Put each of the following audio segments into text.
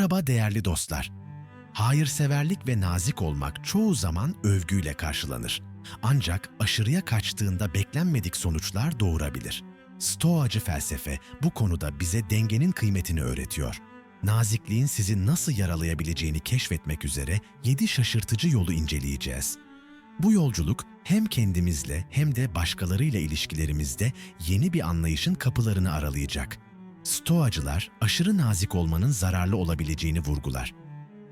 Merhaba değerli dostlar. Hayırseverlik ve nazik olmak çoğu zaman övgüyle karşılanır. Ancak aşırıya kaçtığında beklenmedik sonuçlar doğurabilir. Stoacı felsefe bu konuda bize dengenin kıymetini öğretiyor. Nazikliğin sizi nasıl yaralayabileceğini keşfetmek üzere 7 şaşırtıcı yolu inceleyeceğiz. Bu yolculuk hem kendimizle hem de başkalarıyla ilişkilerimizde yeni bir anlayışın kapılarını aralayacak. Stoacılar aşırı nazik olmanın zararlı olabileceğini vurgular.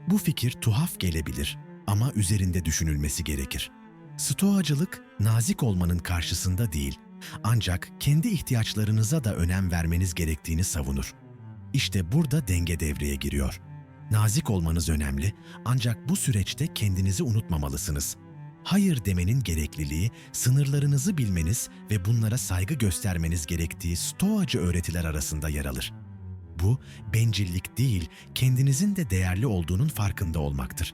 Bu fikir tuhaf gelebilir ama üzerinde düşünülmesi gerekir. Stoacılık, nazik olmanın karşısında değil, ancak kendi ihtiyaçlarınıza da önem vermeniz gerektiğini savunur. İşte burada denge devreye giriyor. Nazik olmanız önemli, ancak bu süreçte kendinizi unutmamalısınız. Hayır demenin gerekliliği, sınırlarınızı bilmeniz ve bunlara saygı göstermeniz gerektiği Stoacı öğretiler arasında yer alır. Bu, bencillik değil, kendinizin de değerli olduğunun farkında olmaktır.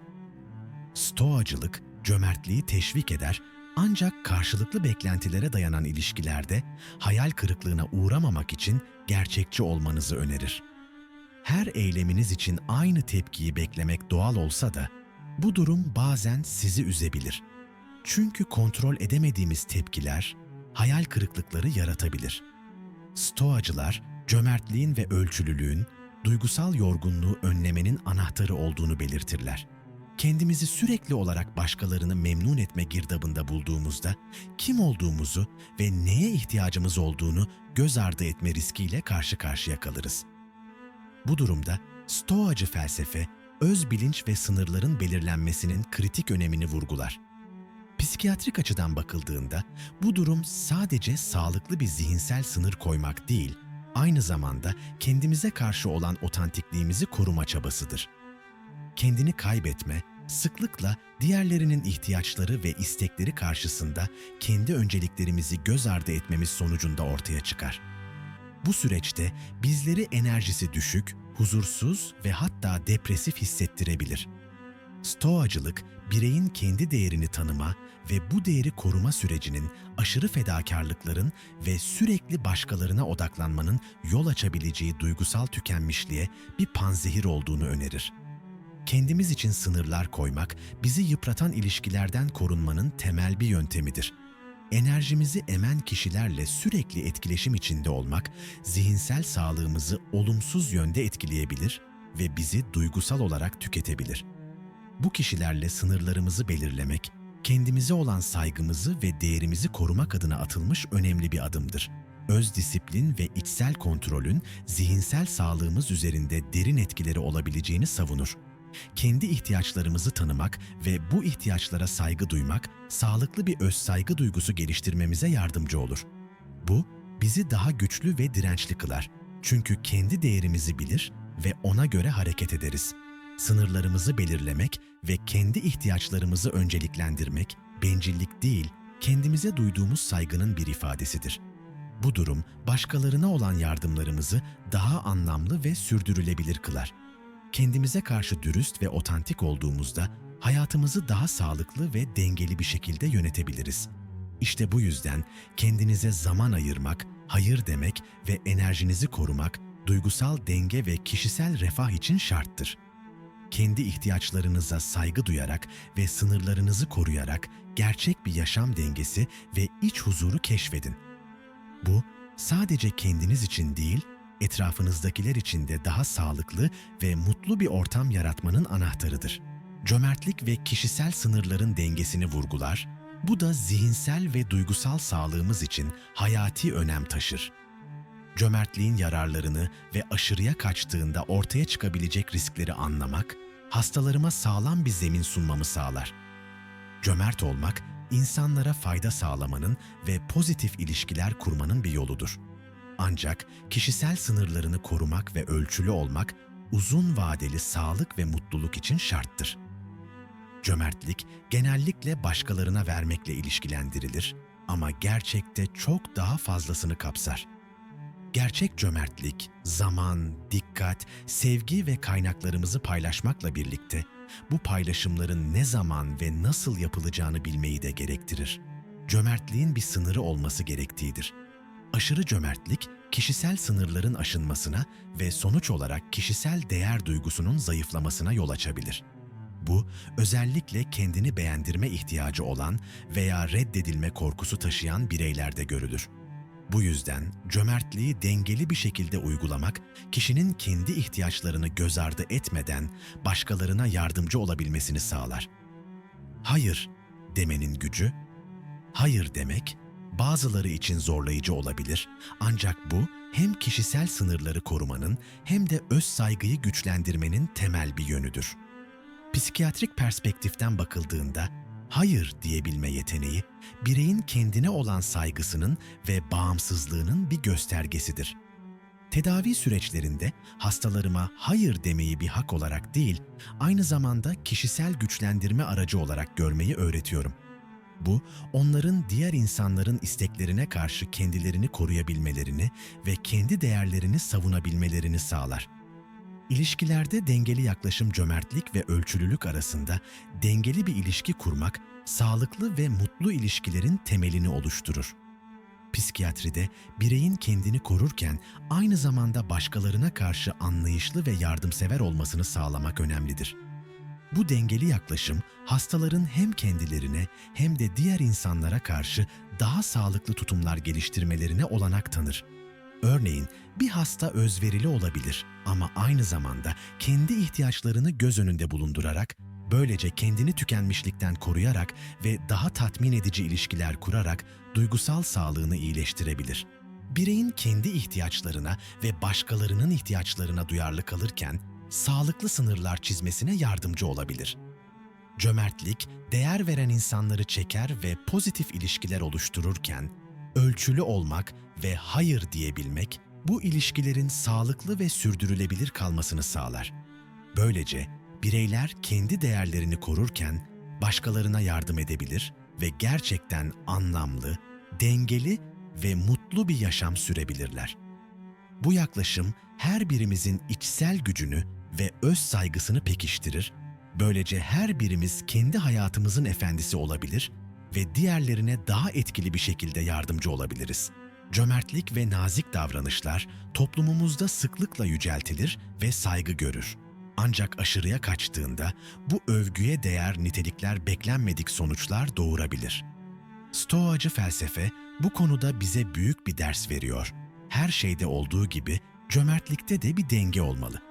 Stoacılık, cömertliği teşvik eder, ancak karşılıklı beklentilere dayanan ilişkilerde hayal kırıklığına uğramamak için gerçekçi olmanızı önerir. Her eyleminiz için aynı tepkiyi beklemek doğal olsa da, bu durum bazen sizi üzebilir. Çünkü kontrol edemediğimiz tepkiler, hayal kırıklıkları yaratabilir. Stoacılar, cömertliğin ve ölçülülüğün, duygusal yorgunluğu önlemenin anahtarı olduğunu belirtirler. Kendimizi sürekli olarak başkalarını memnun etme girdabında bulduğumuzda, kim olduğumuzu ve neye ihtiyacımız olduğunu göz ardı etme riskiyle karşı karşıya kalırız. Bu durumda Stoacı felsefe, öz bilinç ve sınırların belirlenmesinin kritik önemini vurgular. Psikiyatrik açıdan bakıldığında bu durum sadece sağlıklı bir zihinsel sınır koymak değil, aynı zamanda kendimize karşı olan otantikliğimizi koruma çabasıdır. Kendini kaybetme, sıklıkla diğerlerinin ihtiyaçları ve istekleri karşısında kendi önceliklerimizi göz ardı etmemiz sonucunda ortaya çıkar. Bu süreçte bizleri enerjisi düşük, huzursuz ve hatta depresif hissettirebilir. Stoacılık, bireyin kendi değerini tanıma ve bu değeri koruma sürecinin aşırı fedakarlıkların ve sürekli başkalarına odaklanmanın yol açabileceği duygusal tükenmişliğe bir panzehir olduğunu önerir. Kendimiz için sınırlar koymak, bizi yıpratan ilişkilerden korunmanın temel bir yöntemidir. Enerjimizi emen kişilerle sürekli etkileşim içinde olmak, zihinsel sağlığımızı olumsuz yönde etkileyebilir ve bizi duygusal olarak tüketebilir. Bu kişilerle sınırlarımızı belirlemek, kendimize olan saygımızı ve değerimizi korumak adına atılmış önemli bir adımdır. Öz disiplin ve içsel kontrolün zihinsel sağlığımız üzerinde derin etkileri olabileceğini savunur. Kendi ihtiyaçlarımızı tanımak ve bu ihtiyaçlara saygı duymak, sağlıklı bir özsaygı duygusu geliştirmemize yardımcı olur. Bu, bizi daha güçlü ve dirençli kılar. Çünkü kendi değerimizi bilir ve ona göre hareket ederiz. Sınırlarımızı belirlemek ve kendi ihtiyaçlarımızı önceliklendirmek, bencillik değil, kendimize duyduğumuz saygının bir ifadesidir. Bu durum, başkalarına olan yardımlarımızı daha anlamlı ve sürdürülebilir kılar. Kendimize karşı dürüst ve otantik olduğumuzda, hayatımızı daha sağlıklı ve dengeli bir şekilde yönetebiliriz. İşte bu yüzden kendinize zaman ayırmak, hayır demek ve enerjinizi korumak, duygusal denge ve kişisel refah için şarttır. Kendi ihtiyaçlarınıza saygı duyarak ve sınırlarınızı koruyarak gerçek bir yaşam dengesi ve iç huzuru keşfedin. Bu, sadece kendiniz için değil, etrafınızdakiler için de daha sağlıklı ve mutlu bir ortam yaratmanın anahtarıdır. Cömertlik ve kişisel sınırların dengesini vurgular, bu da zihinsel ve duygusal sağlığımız için hayati önem taşır. Cömertliğin yararlarını ve aşırıya kaçtığında ortaya çıkabilecek riskleri anlamak, hastalarıma sağlam bir zemin sunmamı sağlar. Cömert olmak, insanlara fayda sağlamanın ve pozitif ilişkiler kurmanın bir yoludur. Ancak kişisel sınırlarını korumak ve ölçülü olmak, uzun vadeli sağlık ve mutluluk için şarttır. Cömertlik, genellikle başkalarına vermekle ilişkilendirilir ama gerçekte çok daha fazlasını kapsar. Gerçek cömertlik, zaman, dikkat, sevgi ve kaynaklarımızı paylaşmakla birlikte bu paylaşımların ne zaman ve nasıl yapılacağını bilmeyi de gerektirir. Cömertliğin bir sınırı olması gerektiğidir. Aşırı cömertlik kişisel sınırların aşınmasına ve sonuç olarak kişisel değer duygusunun zayıflamasına yol açabilir. Bu, özellikle kendini beğendirme ihtiyacı olan veya reddedilme korkusu taşıyan bireylerde görülür. Bu yüzden cömertliği dengeli bir şekilde uygulamak, kişinin kendi ihtiyaçlarını göz ardı etmeden başkalarına yardımcı olabilmesini sağlar. Hayır demenin gücü, hayır demek bazıları için zorlayıcı olabilir, ancak bu hem kişisel sınırları korumanın hem de öz saygıyı güçlendirmenin temel bir yönüdür. Psikiyatrik perspektiften bakıldığında, hayır diyebilme yeteneği, bireyin kendine olan saygısının ve bağımsızlığının bir göstergesidir. Tedavi süreçlerinde hastalarıma hayır demeyi bir hak olarak değil, aynı zamanda kişisel güçlendirme aracı olarak görmeyi öğretiyorum. Bu, onların diğer insanların isteklerine karşı kendilerini koruyabilmelerini ve kendi değerlerini savunabilmelerini sağlar. İlişkilerde dengeli yaklaşım, cömertlik ve ölçülülük arasında dengeli bir ilişki kurmak, sağlıklı ve mutlu ilişkilerin temelini oluşturur. Psikiyatride bireyin kendini korurken aynı zamanda başkalarına karşı anlayışlı ve yardımsever olmasını sağlamak önemlidir. Bu dengeli yaklaşım, hastaların hem kendilerine hem de diğer insanlara karşı daha sağlıklı tutumlar geliştirmelerine olanak tanır. Örneğin, bir hasta özverili olabilir ama aynı zamanda kendi ihtiyaçlarını göz önünde bulundurarak, böylece kendini tükenmişlikten koruyarak ve daha tatmin edici ilişkiler kurarak duygusal sağlığını iyileştirebilir. Bireyin kendi ihtiyaçlarına ve başkalarının ihtiyaçlarına duyarlı kalırken, sağlıklı sınırlar çizmesine yardımcı olabilir. Cömertlik, değer veren insanları çeker ve pozitif ilişkiler oluştururken, ölçülü olmak ve hayır diyebilmek, bu ilişkilerin sağlıklı ve sürdürülebilir kalmasını sağlar. Böylece bireyler kendi değerlerini korurken başkalarına yardım edebilir ve gerçekten anlamlı, dengeli ve mutlu bir yaşam sürebilirler. Bu yaklaşım her birimizin içsel gücünü ve öz saygısını pekiştirir, böylece her birimiz kendi hayatımızın efendisi olabilir ve diğerlerine daha etkili bir şekilde yardımcı olabiliriz. Cömertlik ve nazik davranışlar toplumumuzda sıklıkla yüceltilir ve saygı görür. Ancak aşırıya kaçtığında bu övgüye değer nitelikler beklenmedik sonuçlar doğurabilir. Stoacı felsefe bu konuda bize büyük bir ders veriyor. Her şeyde olduğu gibi cömertlikte de bir denge olmalı.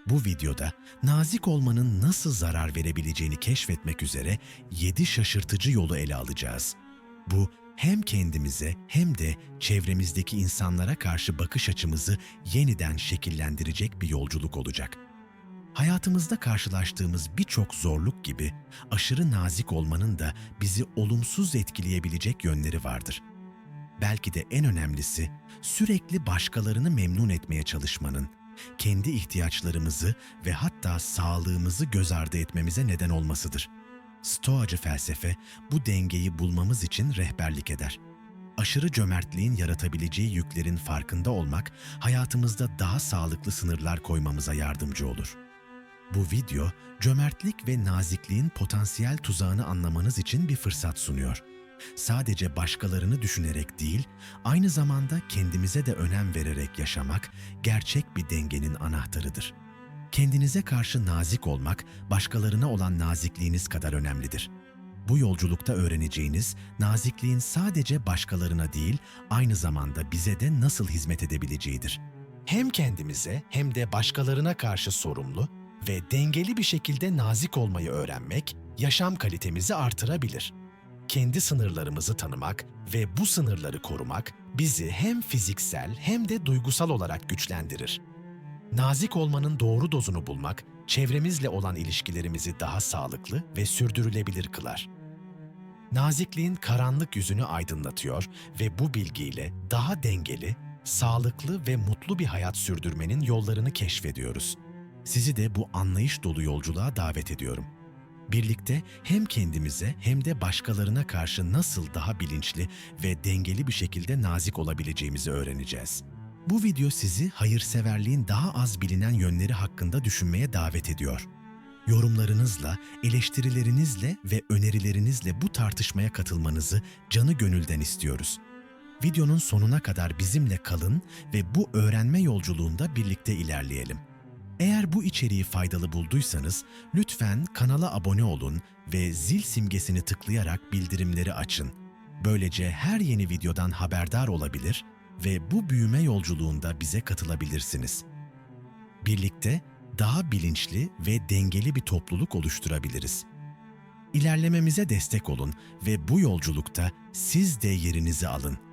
Bu videoda nazik olmanın nasıl zarar verebileceğini keşfetmek üzere 7 şaşırtıcı yolu ele alacağız. Bu hem kendimize hem de çevremizdeki insanlara karşı bakış açımızı yeniden şekillendirecek bir yolculuk olacak. Hayatımızda karşılaştığımız birçok zorluk gibi aşırı nazik olmanın da bizi olumsuz etkileyebilecek yönleri vardır. Belki de en önemlisi sürekli başkalarını memnun etmeye çalışmanın, kendi ihtiyaçlarımızı ve hatta sağlığımızı göz ardı etmemize neden olmasıdır. Stoacı felsefe bu dengeyi bulmamız için rehberlik eder. Aşırı cömertliğin yaratabileceği yüklerin farkında olmak, hayatımızda daha sağlıklı sınırlar koymamıza yardımcı olur. Bu video, cömertlik ve nazikliğin potansiyel tuzağını anlamanız için bir fırsat sunuyor. Sadece başkalarını düşünerek değil, aynı zamanda kendimize de önem vererek yaşamak gerçek bir dengenin anahtarıdır. Kendinize karşı nazik olmak, başkalarına olan nazikliğiniz kadar önemlidir. Bu yolculukta öğreneceğiniz, nazikliğin sadece başkalarına değil, aynı zamanda bize de nasıl hizmet edebileceğidir. Hem kendimize hem de başkalarına karşı sorumlu ve dengeli bir şekilde nazik olmayı öğrenmek, yaşam kalitemizi artırabilir. Kendi sınırlarımızı tanımak ve bu sınırları korumak bizi hem fiziksel hem de duygusal olarak güçlendirir. Nazik olmanın doğru dozunu bulmak, çevremizle olan ilişkilerimizi daha sağlıklı ve sürdürülebilir kılar. Nazikliğin karanlık yüzünü aydınlatıyor ve bu bilgiyle daha dengeli, sağlıklı ve mutlu bir hayat sürdürmenin yollarını keşfediyoruz. Sizi de bu anlayış dolu yolculuğa davet ediyorum. Birlikte hem kendimize hem de başkalarına karşı nasıl daha bilinçli ve dengeli bir şekilde nazik olabileceğimizi öğreneceğiz. Bu video sizi hayırseverliğin daha az bilinen yönleri hakkında düşünmeye davet ediyor. Yorumlarınızla, eleştirilerinizle ve önerilerinizle bu tartışmaya katılmanızı canı gönülden istiyoruz. Videonun sonuna kadar bizimle kalın ve bu öğrenme yolculuğunda birlikte ilerleyelim. Eğer bu içeriği faydalı bulduysanız lütfen kanala abone olun ve zil simgesini tıklayarak bildirimleri açın. Böylece her yeni videodan haberdar olabilir ve bu büyüme yolculuğunda bize katılabilirsiniz. Birlikte daha bilinçli ve dengeli bir topluluk oluşturabiliriz. İlerlememize destek olun ve bu yolculukta siz de yerinizi alın.